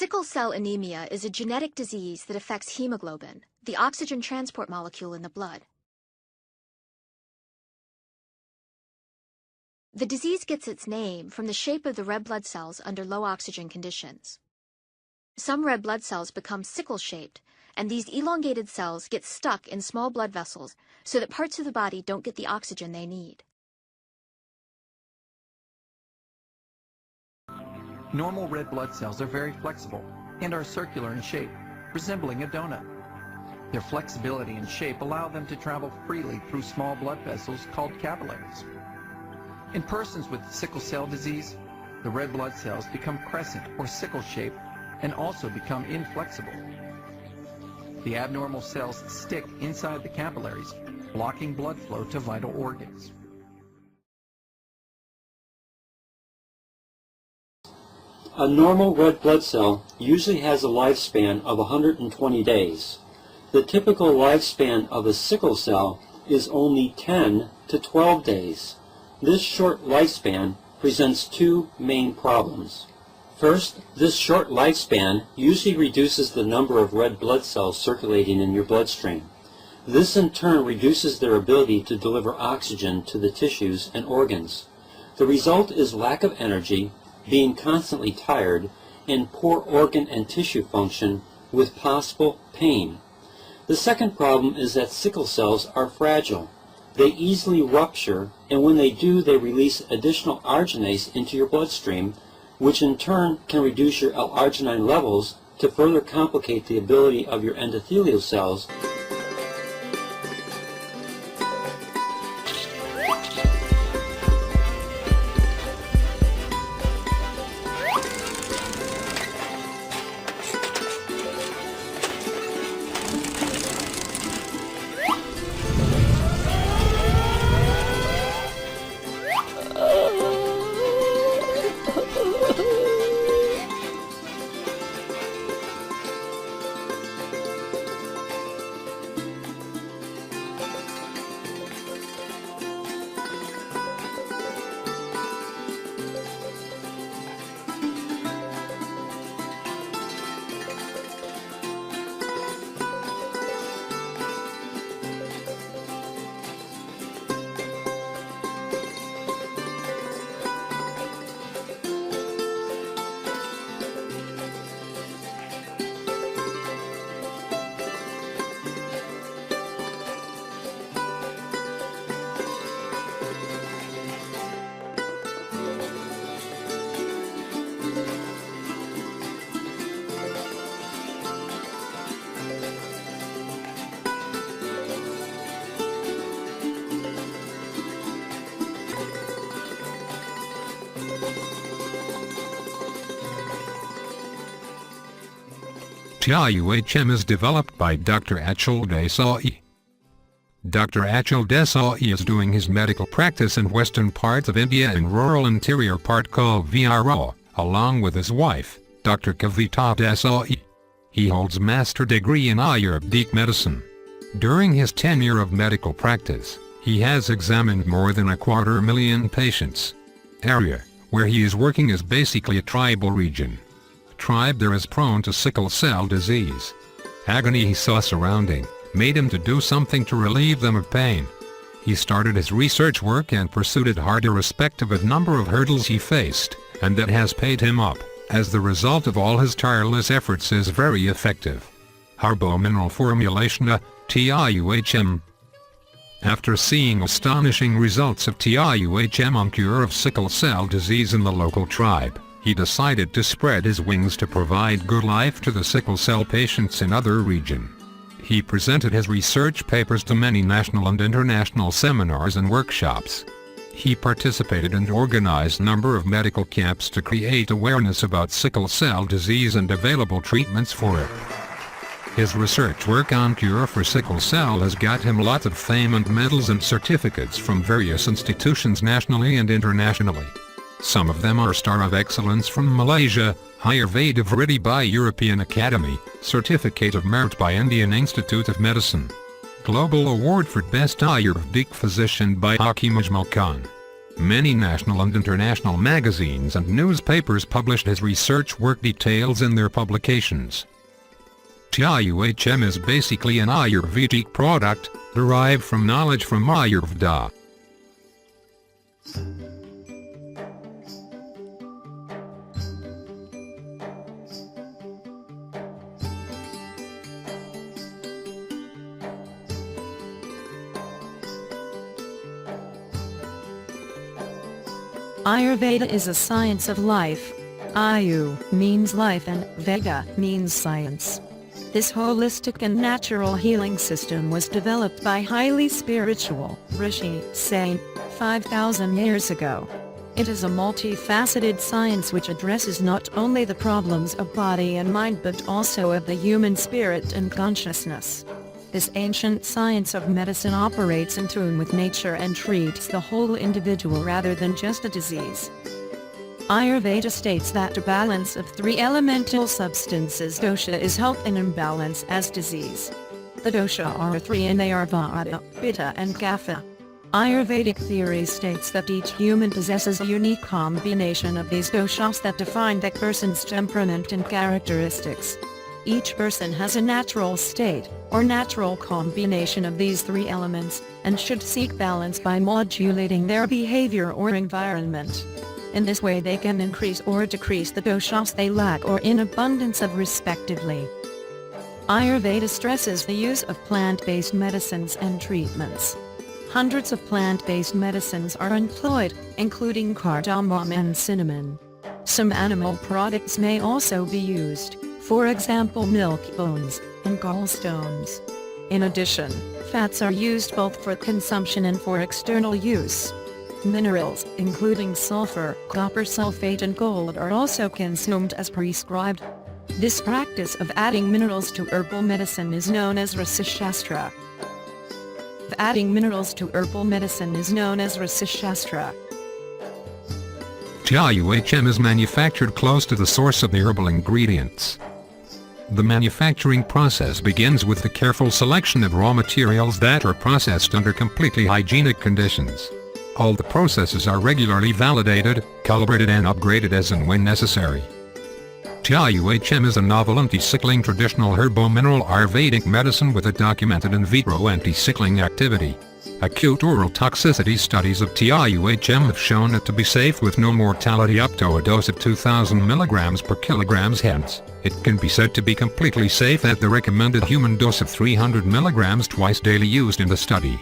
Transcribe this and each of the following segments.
Sickle cell anemia is a genetic disease that affects hemoglobin, the oxygen transport molecule in the blood. The disease gets its name from the shape of the red blood cells under low oxygen conditions. Some red blood cells become sickle-shaped, and these elongated cells get stuck in small blood vessels so that parts of the body don't get the oxygen they need. Normal red blood cells are very flexible and are circular in shape, resembling a donut. Their flexibility and shape allow them to travel freely through small blood vessels called capillaries. In persons with sickle cell disease, the red blood cells become crescent or sickle-shaped and also become inflexible. The abnormal cells stick inside the capillaries, blocking blood flow to vital organs. A normal red blood cell usually has a lifespan of 120 days. The typical lifespan of a sickle cell is only 10 to 12 days. This short lifespan presents two main problems. First, this short lifespan usually reduces the number of red blood cells circulating in your bloodstream. This in turn reduces their ability to deliver oxygen to the tissues and organs. The result is lack of energy, being constantly tired, and poor organ and tissue function with possible pain. The second problem is that sickle cells are fragile. They easily rupture, and when they do, they release additional arginase into your bloodstream, which in turn can reduce your L-arginine levels to further complicate the ability of your endothelial cells T AYU HM is developed by Dr. Achal Desai. Dr. Achal Desai is doing his medical practice in western parts of India and rural interior part called VRO, along with his wife, Dr. Kavita Desai. He holds master degree in Ayurvedic medicine. During his tenure of medical practice, he has examined more than 250,000 patients. Area where he is working is basically a tribal region. Tribe there is prone to sickle cell disease. Agony he saw surrounding made him to do something to relieve them of pain. He started his research work and pursued it hard irrespective of number of hurdles he faced, and that has paid him up, as the result of all his tireless efforts is very effective. Herbomineral formulation T AYU HM. After seeing astonishing results of T AYU HM on cure of sickle cell disease in the local tribe, he decided to spread his wings to provide good life to the sickle cell patients in other regions. He presented his research papers to many national and international seminars and workshops. He participated and organized a number of medical camps to create awareness about sickle cell disease and available treatments for it. His research work on cure for sickle cell has got him lots of fame and medals and certificates from various institutions nationally and internationally. Some of them are Star of Excellence from Malaysia, Ayurveda Vriddhi by European Academy, Certificate of Merit by Indian Institute of Medicine. Global Award for Best Ayurvedic Physician by Hakim Ajmal Khan. Many national and international magazines and newspapers published his research work details in their publications. T AYU HM is basically an Ayurvedic product, derived from knowledge from Ayurveda. Ayurveda is a science of life. Ayu means life and Veda means science. This holistic and natural healing system was developed by highly spiritual rishi saint 5,000 years ago. It is a multifaceted science which addresses not only the problems of body and mind but also of the human spirit and consciousness. This ancient science of medicine operates in tune with nature and treats the whole individual rather than just a disease. Ayurveda states that a balance of three elemental substances dosha is health and imbalance as disease. The dosha are three and they are Vata, Pitta and Kapha. Ayurvedic theory states that each human possesses a unique combination of these doshas that define that person's temperament and characteristics. Each person has a natural state, or natural combination of these three elements, and should seek balance by modulating their behavior or environment. In this way they can increase or decrease the doshas they lack or in abundance of respectively. Ayurveda stresses the use of plant-based medicines and treatments. Hundreds of plant-based medicines are employed, including cardamom and cinnamon. Some animal products may also be used, for example milk bones and gallstones. In addition, fats are used both for consumption and for external use. Minerals, including sulfur, copper sulfate and gold are also consumed as prescribed. This practice of adding minerals to herbal medicine is known as Rasashastra. Adding minerals to herbal medicine is known as Rasashastra. T AYU HM is manufactured close to the source of the herbal ingredients. The manufacturing process begins with the careful selection of raw materials that are processed under completely hygienic conditions. All the processes are regularly validated, calibrated and upgraded as and when necessary. T AYU HM is a novel anti-sickling traditional herbo-mineral Ayurvedic medicine with a documented in vitro anti-sickling activity. Acute oral toxicity studies of T AYU HM have shown it to be safe with no mortality up to a dose of 2,000 mg per kilogram. Hence, it can be said to be completely safe at the recommended human dose of 300 mg twice daily used in the study.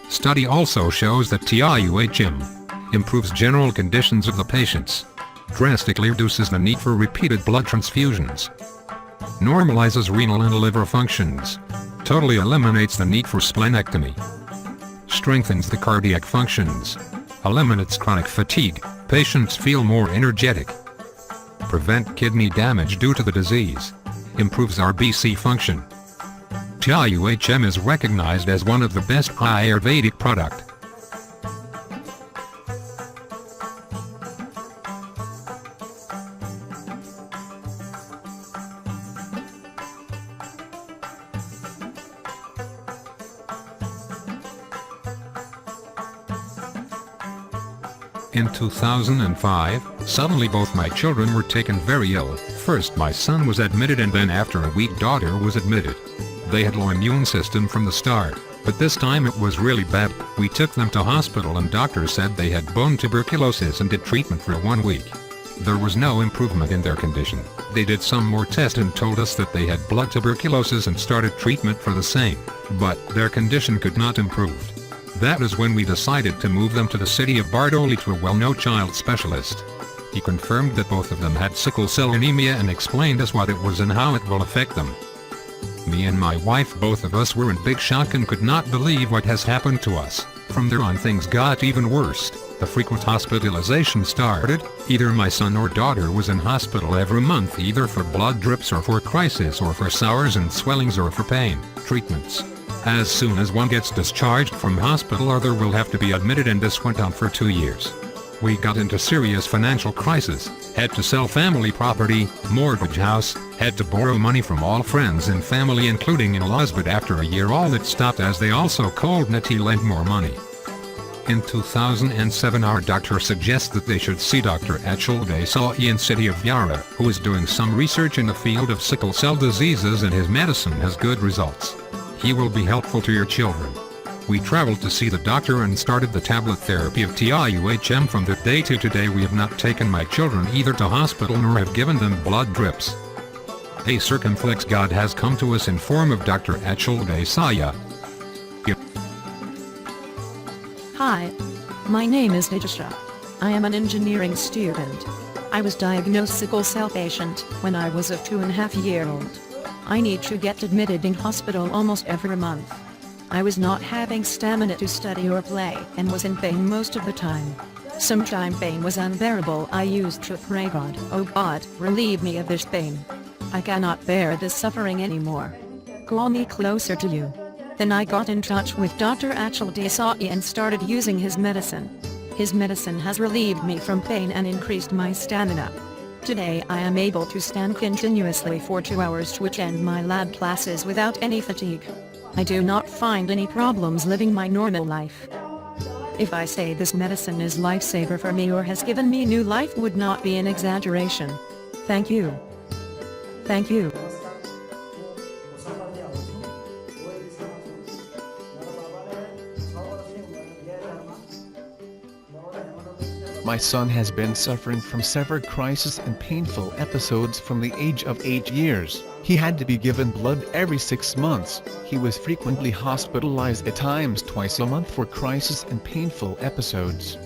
Study also shows that T AYU HM improves general conditions of the patients, drastically reduces the need for repeated blood transfusions, normalizes renal and liver functions, totally eliminates the need for splenectomy, strengthens the cardiac functions, eliminates chronic fatigue, patients feel more energetic, prevent kidney damage due to the disease, improves RBC function. T AYU HM is recognized as one of the best Ayurvedic product. In 2005, suddenly both my children were taken very ill. First my son was admitted and then after a week daughter was admitted. They had low immune system from the start, but this time it was really bad. We took them to hospital and doctors said they had bone tuberculosis and did treatment for 1 week. There was no improvement in their condition. They did some more tests and told us that they had blood tuberculosis and started treatment for the same, but their condition could not improve. That is when we decided to move them to the city of Bardoli to a well-known child specialist. He confirmed that both of them had sickle cell anemia and explained us what it was and how it will affect them. Me and my wife, both of us were in big shock and could not believe what has happened to us. From there on things got even worse. The frequent hospitalization started. Either my son or daughter was in hospital every month either for blood drips or for crisis or for sores and swellings or for pain treatments. As soon as one gets discharged from hospital other will have to be admitted, and this went on for 2 years. We got into serious financial crisis, had to sell family property, mortgage house, had to borrow money from all friends and family including in-laws, but after a year all that stopped as they also called me to lend more money. In 2007 our doctor suggests that they should see Dr. Achal Desai in city of Yara, who is doing some research in the field of sickle cell diseases, and his medicine has good results. He will be helpful to your children. We traveled to see the doctor and started the tablet therapy of T AYU HM. From that day to today we have not taken my children either to hospital nor have given them blood drips. A circumflex God has come to us in form of Dr. Achal Desai. Hi. My name is Nijasha. I am an engineering student. I was diagnosed sickle cell patient when I was a 2.5-year-old. I need to get admitted in hospital almost every month. I was not having stamina to study or play and was in pain most of the time. Sometimes pain was unbearable. I used to pray, God, oh God, relieve me of this pain. I cannot bear this suffering anymore. Call me closer to you. Then I got in touch with Dr. Achal Desai and started using his medicine. His medicine has relieved me from pain and increased my stamina. Today I am able to stand continuously for 2 hours to attend my lab classes without any fatigue. I do not find any problems living my normal life. If I say this medicine is lifesaver for me or has given me new life would not be an exaggeration. Thank you. Thank you. My son has been suffering from severe crisis and painful episodes from the age of 8 years. He had to be given blood every 6 months. He was frequently hospitalized, at times twice a month, for crisis and painful episodes.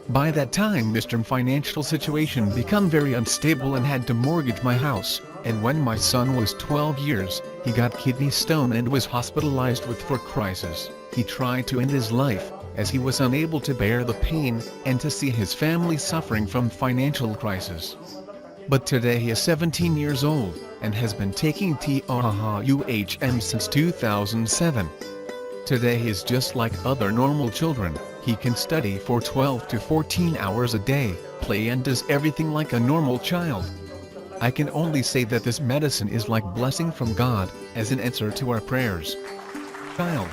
By that time Mr. financial situation became very unstable and had to mortgage my house, and when my son was 12 years, he got kidney stone and was hospitalized for crisis. He tried to end his life, as he was unable to bear the pain and to see his family suffering from financial crisis. But today he is 17 years old and has been taking T AYU HM since 2007. Today he is just like other normal children. He can study for 12 to 14 hours a day, play and does everything like a normal child. I can only say that this medicine is like blessing from God, as an answer to our prayers. Child.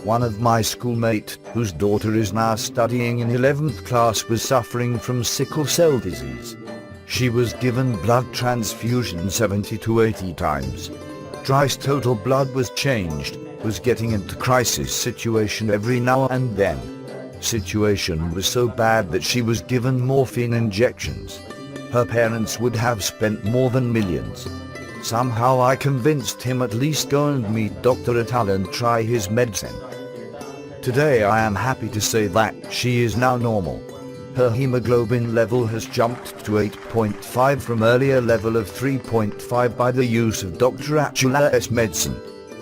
One of my schoolmates, whose daughter is now studying in 11th class, was suffering from sickle cell disease. She was given blood transfusion 70 to 80 times. Twice total blood was changed, was getting into crisis situation every now and then. Situation was so bad that she was given morphine injections. Her parents would have spent more than millions. Somehow I convinced him at least go and meet Dr. Achal and try his medicine. Today I am happy to say that she is now normal. Her hemoglobin level has jumped to 8.5 from earlier level of 3.5 by the use of Dr. Achal's medicine.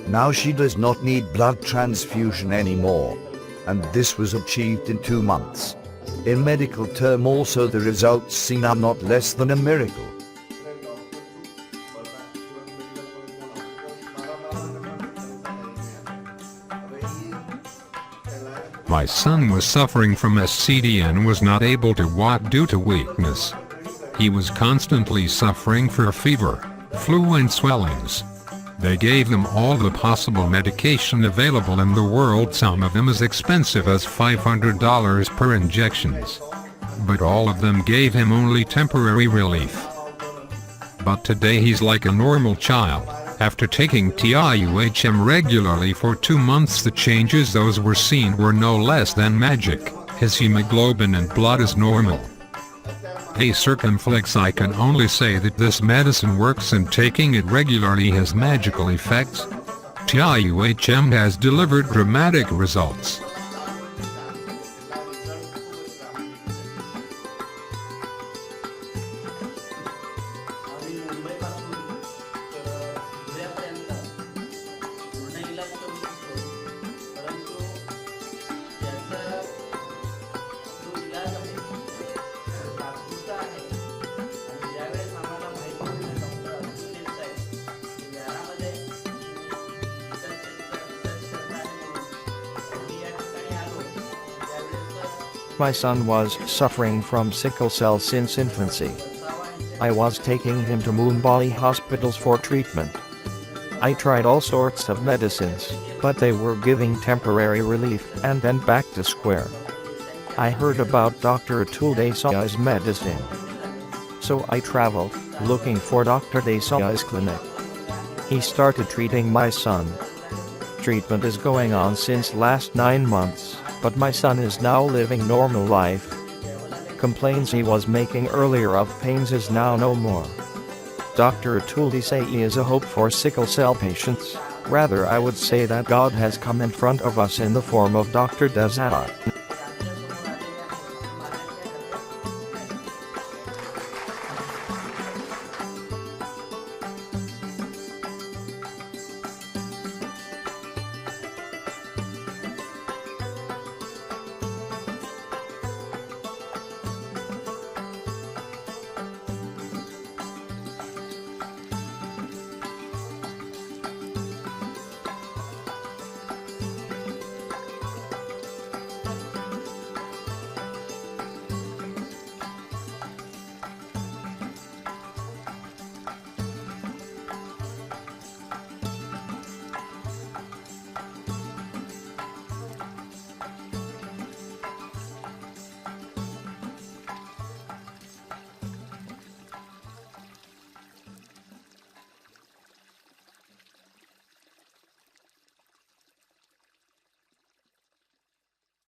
Now she does not need blood transfusion anymore. And this was achieved in 2 months. In medical term also the results seen are not less than a miracle. My son was suffering from SCD and was not able to walk due to weakness. He was constantly suffering from fever, flu and swellings. They gave them all the possible medication available in the world, some of them as expensive as $500 per injections. But all of them gave him only temporary relief. But today he's like a normal child. After taking T AYU HM regularly for 2 months, the changes those were seen were no less than magic. His hemoglobin and blood is normal. A circumflex, I can only say that this medicine works and taking it regularly has magical effects. T AYU HM has delivered dramatic results. My son was suffering from sickle cell since infancy. I was taking him to Mumbai hospitals for treatment. I tried all sorts of medicines, but they were giving temporary relief and then back to square. I heard about Dr. Atul Desai's medicine. So I traveled, looking for Dr. Desai's clinic. He started treating my son. Treatment is going on since last 9 months, but my son is now living normal life. Complaints he was making earlier of pains is now no more. Dr. Atul Desai is a hope for sickle cell patients. Rather, I would say that God has come in front of us in the form of Dr. Desai.